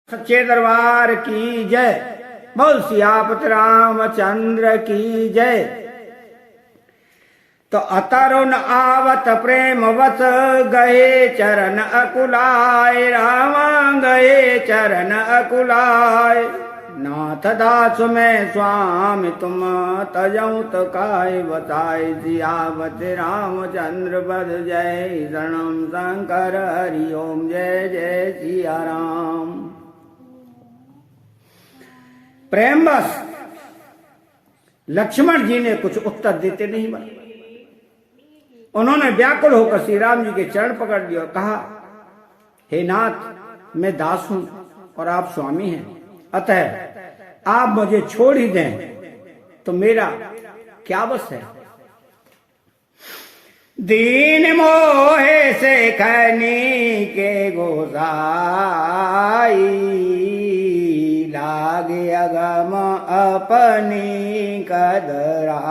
सच्चे दरबार की जय। बोल सियापति रामचंद्र की जय। तो अतरुण आवत प्रेम वत गए चरण अकुलाय, राम गए चरण अकुलाय। नाथ दास में स्वामी तुम तजऊ तो काय बताए, सियापति रामचंद्र बद जय। शरणम शंकर हरि ओम जय जय सिया राम। प्रेम बस लक्ष्मण जी ने कुछ उत्तर देते नहीं बने। उन्होंने व्याकुल होकर श्री राम जी के चरण पकड़ लिए और कहा, हे नाथ, मैं दास हूं और आप स्वामी हैं, अतः आप मुझे छोड़ ही दें तो मेरा क्या बस है। दीन मोहे से खनी के गोसाई, लागे अगम अपनी कदराई।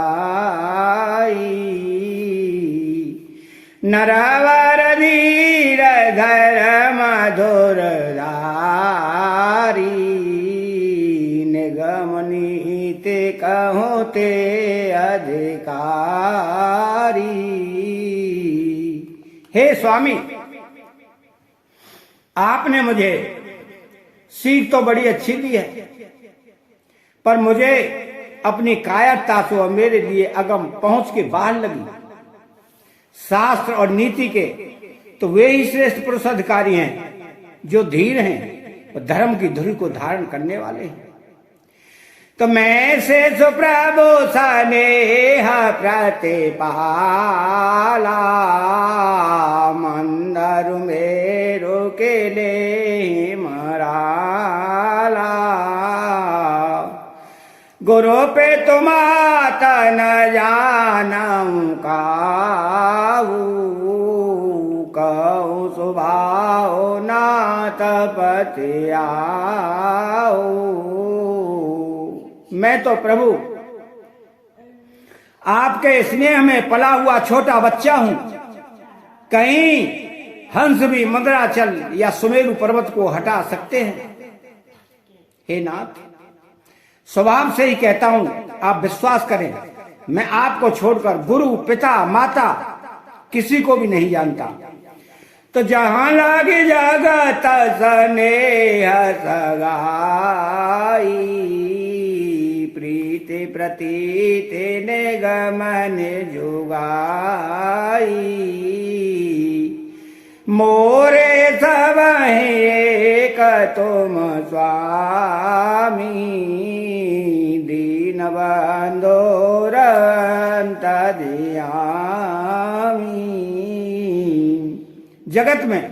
नरवर धीर धर मधुर धारी, निगम नीति कहूँ ते अधिकारी। हे स्वामी, आपने मुझे सीख तो बड़ी अच्छी दी है, पर मुझे अपनी कायरता से और मेरे लिए अगम पहुंच के बाहर लगी। शास्त्र और नीति के तो वे ही श्रेष्ठ पुरुष अधिकारी हैं जो धीर हैं और धर्म की धुरी को धारण करने वाले हैं। तो मैं से सुप्रभु स्नेह प्रतिपाला, मंदरु मेरो के ले मराला। गुरु पे तुम तन जानऊ काऊ, कहूँ सुभाव नाथ पति आओ। मैं तो प्रभु आपके स्नेह में पला हुआ छोटा बच्चा हूं। कहीं हंस भी मंदराचल या सुमेरु पर्वत को हटा सकते हैं। हे नाथ, स्वभाव से ही कहता हूं, आप विश्वास करें, मैं आपको छोड़कर गुरु पिता माता किसी को भी नहीं जानता। तो जहां लागे जगत स्नेह सगाई, प्रीति प्रतीति निगमन जुगाई। मोरे सब एक तुम स्वामी, दीन बंधो रंत धियामी। जगत में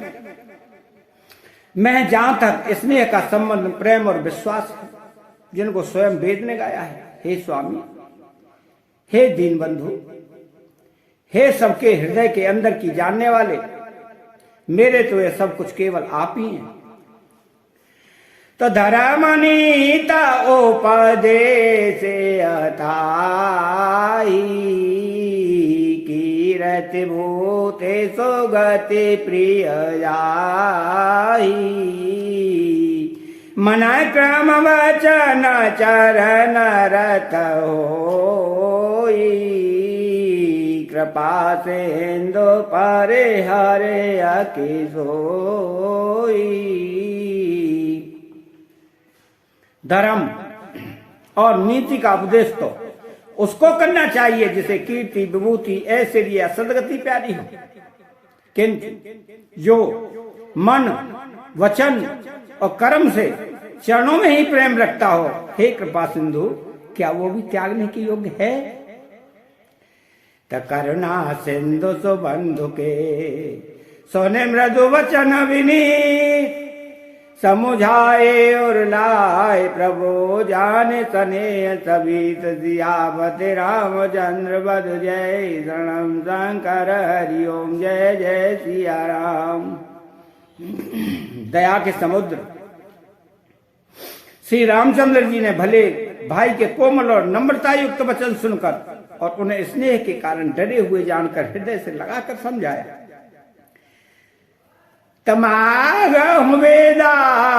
मैं जहां तक स्नेह का संबंध प्रेम और विश्वास है, जिनको स्वयं वेद ने गाया है, हे स्वामी, हे दीन बंधु, हे सबके हृदय के अंदर की जानने वाले, मेरे तो ये सब कुछ केवल आप ही हैं। तो धर्मनीता उपदेश अथाई, कीरति भूते सुगति प्रिय जाई। मनाय क्रम वचन चरण रत होई, कृपा सिंधु परे हरे अकी सोई। धर्म और नीति का उपदेश तो उसको करना चाहिए जिसे कीर्ति विभूति ऐश्वर्य या सदगति प्यारी हो, किंतु जो मन वचन और कर्म से चरणों में ही प्रेम रखता हो, हे कृपा सिंधु, क्या वो भी त्यागने के योग्य है। करुणा सिंधु सुबंधु के सोने मृदु वचन विनीत, समुझाए और लाए प्रभु जाने सने सभी। सियापति रामचंद्र बद जय। शरणम शंकर हरि ओम जय जय सिया राम। दया के समुद्र श्री रामचंद्र जी ने भले भाई के कोमल और नम्रता युक्त वचन सुनकर और उन्हें स्नेह के कारण डरे हुए जानकर हृदय से लगाकर समझाया तमागम वेदा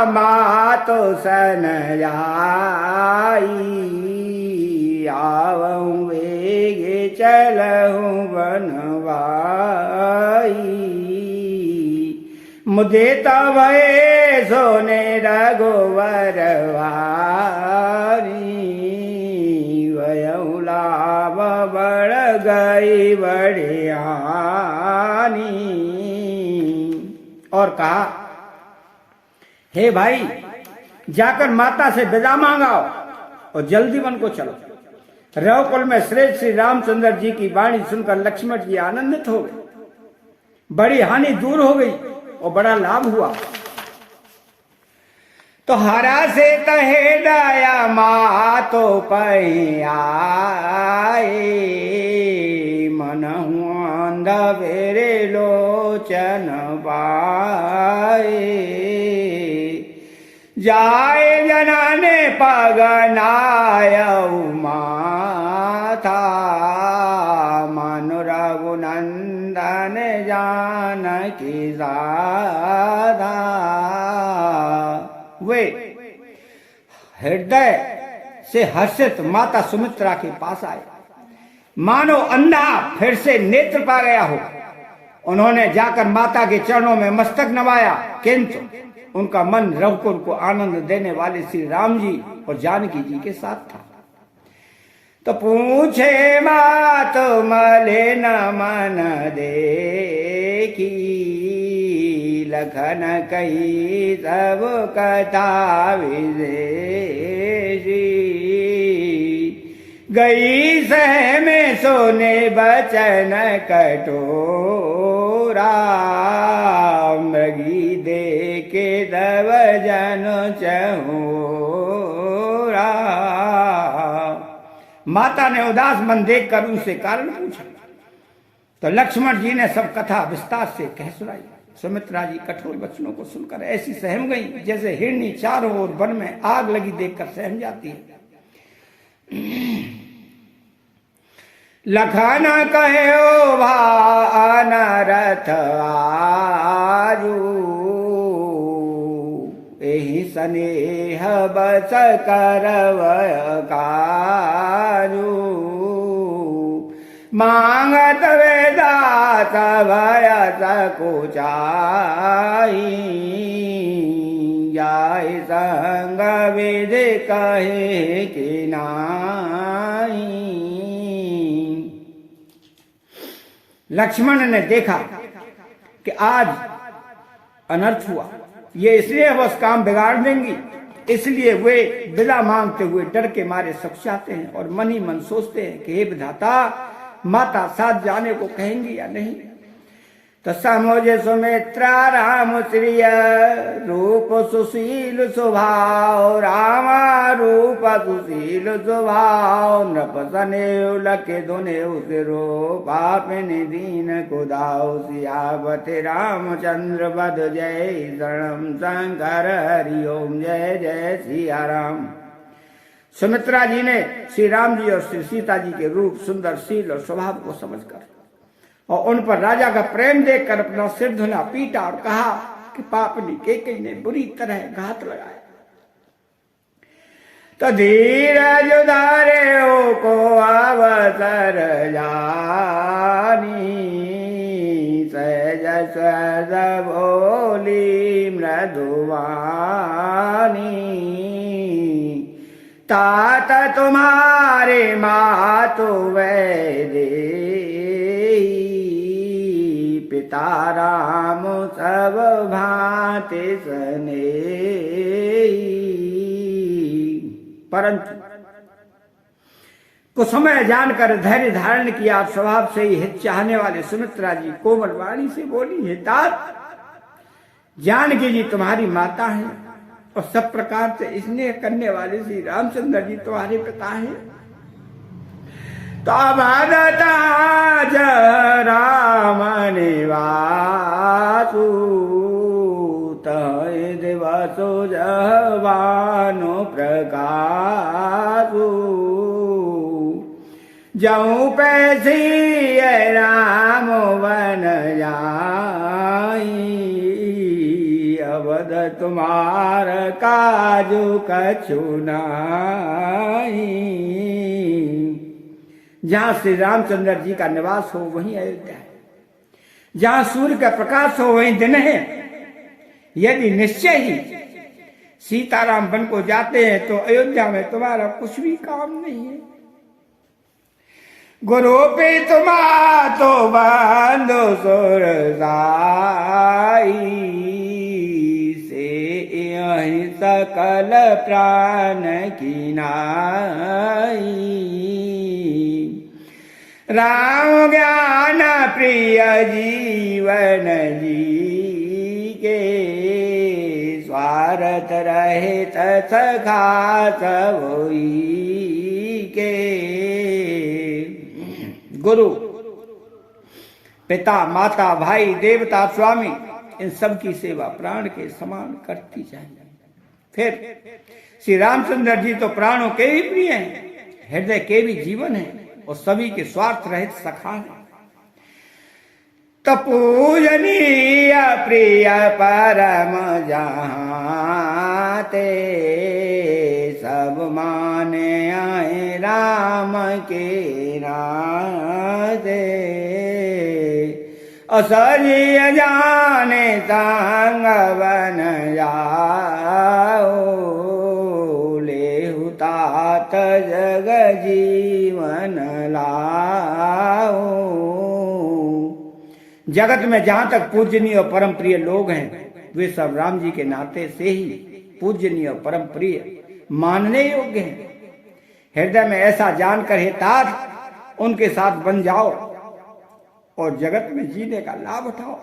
मातो सन जाई आवऊं वेगे चलहूं बनवाई मुझे तवे सोने रघुवर वारी वयऊ लाभ बढ़ गई बड़ियानी। और कहा, हे भाई जाकर माता से विदा मांगाओ और जल्दी वन को चलो। रघुकुल में श्रेष्ठ श्री रामचंद्र जी की वाणी सुनकर लक्ष्मण जी आनंदित हो गए, बड़ी हानि दूर हो गई और बड़ा लाभ हुआ। तो हरा से तहे डाया मातो पई आए मन अंध बेरे लोचन पाए जाए जनाने पगनाय माथा मनु रघुनंदन जानकी दादा। वे हृदय से हर्षित माता सुमित्रा के पास आए, मानो अंधा फिर से नेत्र पा गया हो। उन्होंने जाकर माता के चरणों में मस्तक नवाया, किंतु उनका मन रघुकुल को आनंद देने वाले श्री राम जी और जानकी जी के साथ था। तो पूछे मात मले न मन देखी लखन कही सब कथा विदेशी गई सह में सोने बचन कटोरा मृगी दे के दब जन चहोरा। माता ने उदास मन देखकर उनसे कारण पूछा तो लक्ष्मण जी ने सब कथा विस्तार से कह सुनाई। सुमित्रा जी कठोर वचनों को सुनकर ऐसी सहम गई जैसे हिरनी चारों ओर वन में आग लगी देखकर सहम जाती है। लखन कहे ओ भान रथ आजू एहि स्नेह बस करवय काजू मांगत वेदात भय सकुचाई जाय संग विधि कहे कि नाई। लक्ष्मण ने देखा कि आज अनर्थ हुआ, ये इसलिए बस काम बिगाड़ देंगी, इसलिए वे विदा मांगते हुए डर के मारे सकुचाते हैं और मन ही मन सोचते हैं कि हे विधाता माता साथ जाने को कहेंगी या नहीं। तो समोजे सुमित्रा राम श्रिय रूप सुशील स्वभाव रामा रूप सुशील स्वभाव नृप सनेव लके दुनेव सिरो पापिनि दीन कुदाओ सियावते रामचंद्र बद जय शरणम शंकर हरि ओम जय जय सिया राम। सुमित्रा जी ने श्री राम जी और श्री सीता जी के रूप सुंदर शील और स्वभाव को समझकर और उन पर राजा का प्रेम देखकर अपना सिर धुना पीटा और कहा कि पापनी केकई ने बुरी तरह घात लगाया। तो धीरज उधारे हो को अवसर जानी सहज सहज बोली मृदुवानी तात तुम्हारे मातु वैदे पिता राम सब भांति स्नेही। परंतु कुछ समय जानकर धैर्य धारण किया, स्वभाव से ही हित चाहने वाले सुमित्रा जी कोमल वाणी से बोली, हे तात जानकी जी तुम्हारी माता है और सब प्रकार से स्नेह करने वाले श्री रामचंद्र जी तुम्हारे पिता हैं। तो भगत राम निवासु तय दिवसो जवानो प्रकाशु जऊं पैसी राम वन जाई तुम्हार काजू कछु नाही। जहां श्री रामचंद्र जी का निवास हो वहीं अयोध्या है, जहां सूर्य का प्रकाश हो वहीं दिन है। यदि निश्चय ही सीताराम वन को जाते हैं तो अयोध्या में तुम्हारा कुछ भी काम नहीं है। गुरु पे तुमा तो बांधो सुरसाई से यही सकल प्राण की नाई। राम ज्ञान प्रिय जीवन जी के स्वार्थ रहित सखास होई के। गुरु, पिता, माता, भाई, देवता, स्वामी, इन सब की सेवा प्राण के समान करती चाहिए। फिर श्री रामचंद्र जी तो प्राणों के भी प्रिय हैं, हृदय के भी जीवन है और सभी के स्वार्थ रहित सखा है। तो पूजनीय प्रिय परम जहाते सब माने आए राम के नाते। असरिय जाने संग बन जाओ लेहु तात जग जीवन लाओ। जगत में जहां तक पूजनीय और परम प्रिय लोग हैं वे सब राम जी के नाते से ही पूजनीय और परम प्रिय मानने योग्य हैं। हृदय में ऐसा जानकर हे तात उनके साथ बन जाओ और जगत में जीने का लाभ उठाओ।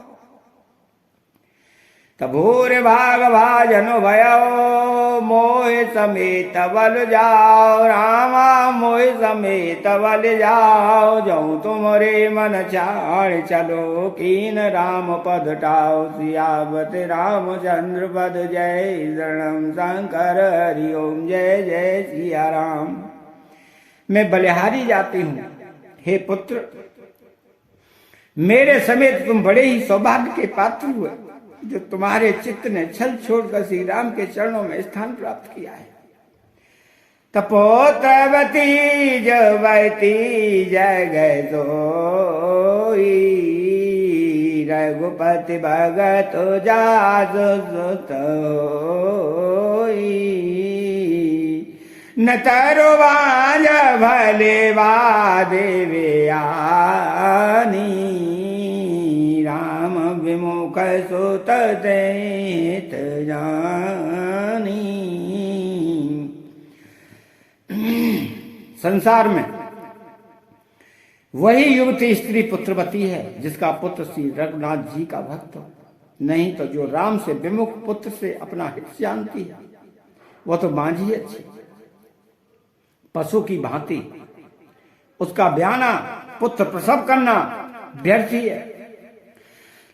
तभूर भाग भाजनो भयो मोह समेत बल जाओ। रामा मोह समेत बल जाओ जाऊं तुम्हारे मन चाण चलो। कीन राम पद टाओ सियावत रामचंद्र पद जय शरणम शंकर हरि ओम जय जय सिया राम। मैं बलिहारी जाती हूँ, हे पुत्र मेरे समेत तुम बड़े ही सौभाग्य के पात्र हुए जो तुम्हारे चित्त ने छल छोड़कर श्री राम के चरणों में स्थान प्राप्त किया है। तपोतवती जवती जग सोई रघुपति भगत जास सुत होई। न तरो बाज भले देवयानी राम विमुख सुत देत जानी। संसार में वही युवती स्त्री पुत्रवती है जिसका पुत्र श्री रघुनाथ जी का भक्त हो। नहीं तो जो राम से विमुख पुत्र से अपना हित जानती है वो तो मांझी अच्छी पशु की भांति। उसका ब्याना पुत्र प्रसव करना व्यर्थ ही है।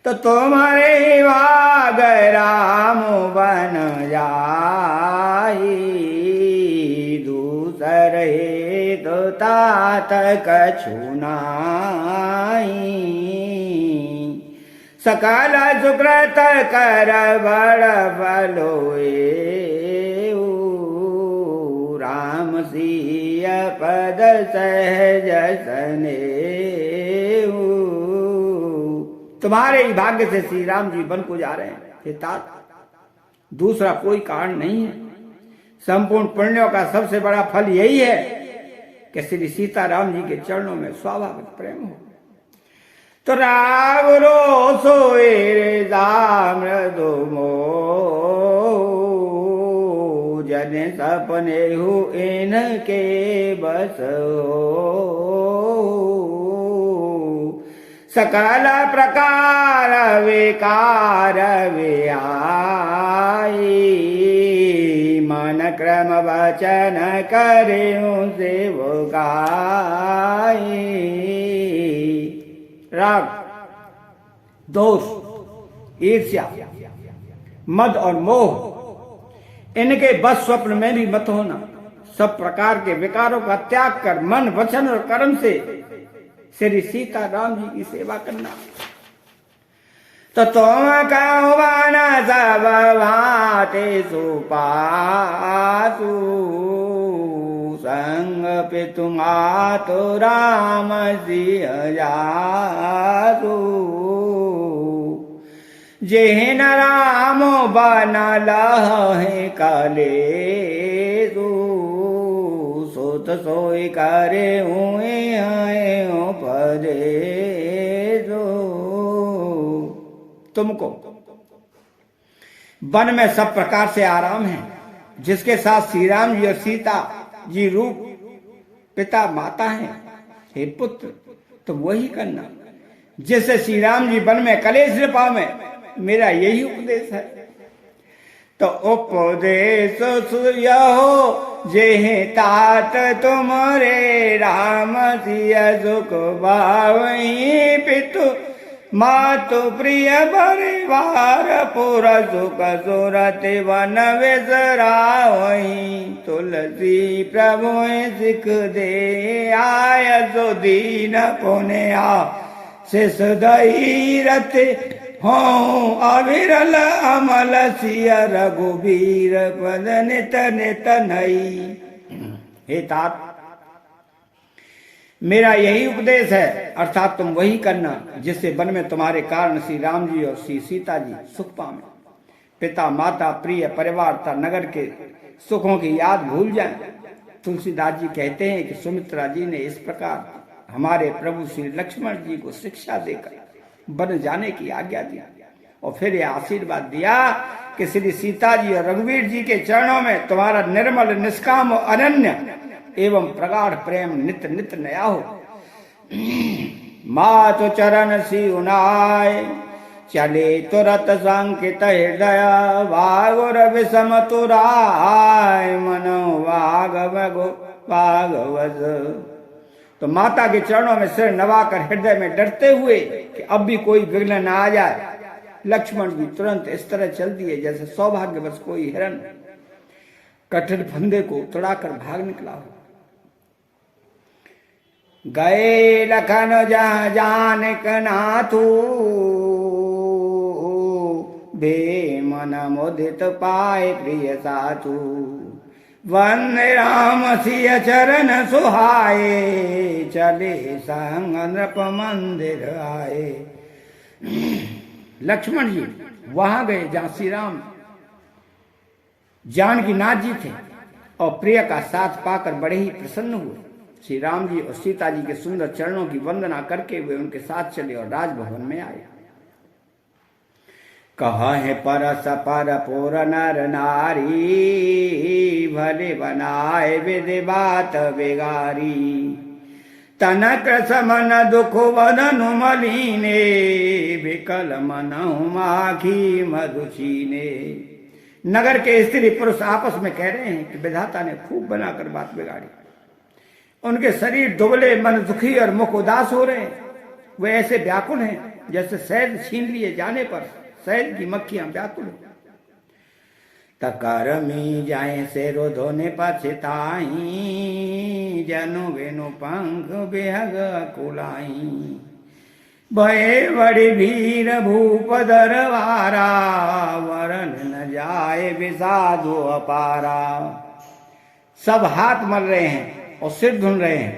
तो तुम्हारे भाग राम बन जाई दूसरे तो तात कछु नाई। सकल सुकृत कर बड़ बलोए राम सिय पद सहज सने। तुम्हारे ही भाग्य से श्री राम जी वन को जा रहे हैं हे तात, दूसरा कोई कारण नहीं है। संपूर्ण पुण्यों का सबसे बड़ा फल यही है कि श्री सीताराम जी के चरणों में स्वाभाविक प्रेम हो। तो राम रो सोए राम दो जन सपने हो इनके बस हो। सकल प्रकार विकार वे आई मन क्रम वचन करे से वो गाई। राग, दोष, ईर्ष्या, मद और मोह इनके बस स्वप्न में भी मत होना। सब प्रकार के विकारों का त्याग कर मन वचन और कर्म से श्री सीता राम जी की सेवा करना। तो तुम कहो बन सब भांति सुपासु संग पे तुम्हातो राम सिंह जासु जेहन राम बनल है कलेसु सोत सोई करे हुए पदेसु। तुमको वन में सब प्रकार से आराम है, जिसके साथ श्री राम जी और सीता जी रूप पिता माता हैं। हे पुत्र, तुम वही करना जिससे श्री राम जी वन में कलेश न पावे। मेरा यही उपदेश है। तो उपदेश सुयो जे तात तुम्हारे राम सिया सुख भावई पितु मातु प्रिय परिवार पुर सुख सुरति वन विसरावई। तुलसी प्रभु सिख दे आय सो दीन पुण्या शिष दईरथ हो अविरल अमल सिय रघुबीर पद नित नित नई। हे तात, मेरा यही उपदेश है, अर्थात तुम वही करना जिससे वन में तुम्हारे कारण श्री राम जी और श्री सीता जी सुख पावे। पिता माता प्रिय परिवार तथा नगर के सुखों की याद भूल जाएं। तुलसीदास जी कहते हैं कि सुमित्रा जी ने इस प्रकार हमारे प्रभु श्री लक्ष्मण जी को शिक्षा देकर वन जाने की आज्ञा दी और फिर यह आशीर्वाद दिया कि श्री सीता जी और रघुवीर जी के चरणों में तुम्हारा निर्मल निष्काम अनन्य एवं प्रगाढ़ प्रेम नित नित नया हो। मातु चरण सिउनाय चले तुरत संकित हृदय वागुर विषम तुराय मनो भागवत। तो माता के चरणों में सिर नवाकर हृदय में डरते हुए कि अब भी कोई विघ्न न आ जाए, लक्ष्मण जी तुरंत इस तरह चल दिए जैसे सौभाग्यवश कोई हिरण कठिन फंदे को तोड़ाकर भाग निकला हो। गए लखन जहाँ जानक नाथू बे मन मुदित पाए प्रिय साथू वंदे राम सिय चरण सुहाए चले संग नृप मंदिर आए। लक्ष्मण जी वहां गए जहां श्री राम जानकी नाथ जी थे और प्रिय का साथ पाकर बड़े ही प्रसन्न हुए। श्री राम जी और सीता जी के सुंदर चरणों की वंदना करके वे उनके साथ चले और राजभवन में आए। कहा है परस पर पुर नर नारी भले बनाए विधि बात बेगारी तनक समन दुख वदनु मलीने विकल मन माखी मधुचीने। नगर के स्त्री पुरुष आपस में कह रहे हैं कि विधाता ने खूब बनाकर बात बिगाड़ी। उनके शरीर दुबले, मन दुखी और मुख उदास हो रहे हैं। वे ऐसे व्याकुल हैं जैसे शहद छीन लिए जाने पर शहद की मक्खियां व्याकुल हो। तकर मी जाए से रोधोने पछताई जनु वेनु पंख बेहग कुलाई भय बड़ी भीर भूप दरवारा वरण न जाए विषादो अपारा। सब हाथ मल रहे हैं और सिर धुन रहे हैं,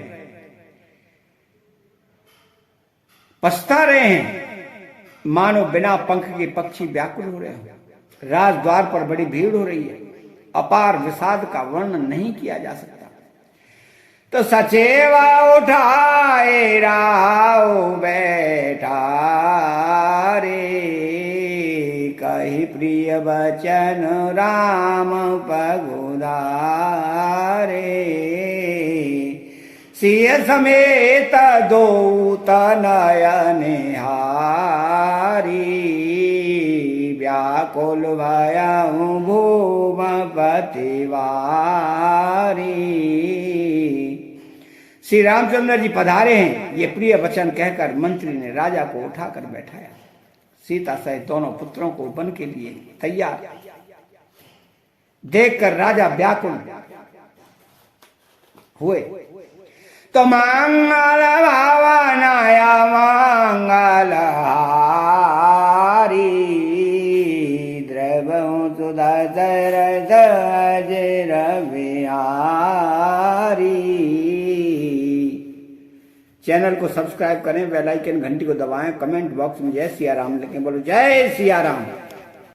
पछता रहे हैं, मानो बिना पंख के पक्षी व्याकुल हो रहे हैं। राजद्वार पर बड़ी भीड़ हो रही है, अपार विषाद का वर्णन नहीं किया जा सकता। तो सचेवा उठाए राव बैठा रे कही प्रिय बचन राम पगुधारे सिय समेत दो तनयन हारी व्याकुल भयउ भूमपति वारी। श्री रामचंद्र जी पधारे हैं, ये प्रिय वचन कहकर मंत्री ने राजा को उठाकर बैठाया। सीता सहित दोनों पुत्रों को वन के लिए तैयार देखकर राजा व्याकुल हुए। तो मंगल भावनाया मंगल द्रवहु सुधा सरस अजर बिहारी। चैनल को सब्सक्राइब करें, बेल आइकन घंटी को दबाएं, कमेंट बॉक्स में जय सिया राम लिखें। बोलो जय सिया राम।